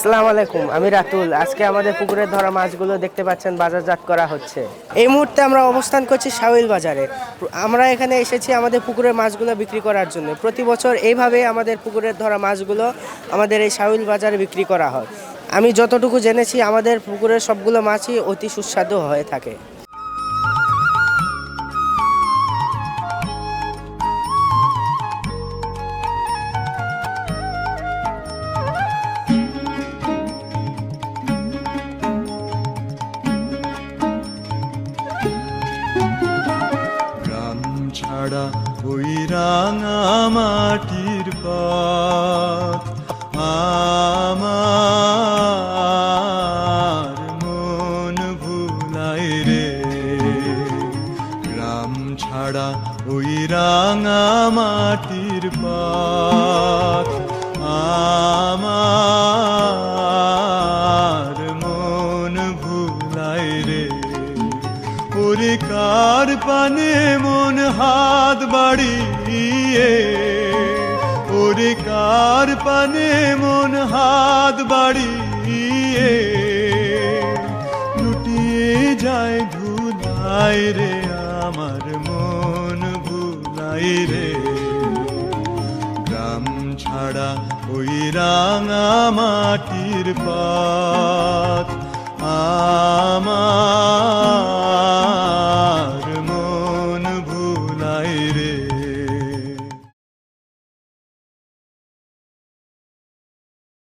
আসসালামু আলাইকুম, আমি রাতুল। আজকে আমাদের পুকুরের ধরা মাছগুলো দেখতে পাচ্ছেন বাজারজাত করা হচ্ছে। এই মুহূর্তে আমরা অবস্থান করছি শাওইল বাজারে। আমরা এখানে এসেছি আমাদের পুকুরের মাছগুলো বিক্রি করার জন্য। প্রতি বছর এইভাবে আমাদের পুকুরের ধরা মাছগুলো আমাদের এই শাওইল বাজারে বিক্রি করা হয়। আমি যতটুকু জেনেছি আমাদের পুকুরের সবগুলো মাছই অতি সুস্বাদু হয়ে থাকে। ছাড়া ওই রাঙা মাটির পথ আমার মন ভুলায় রে। গ্রাম ছাড়া ওই রাঙা মাটির পথ আমার মন ভুলায় রে। ওরে কার পানে মন হাত বাড়িয়ে, ওরে কার পানে মন হাত বাড়িয়ে লুটিয়ে যায় ধুলাই রে। আমার মন ভুলাই রে। গ্রাম ছাড়া ওই রাঙা মাটির পথ আমার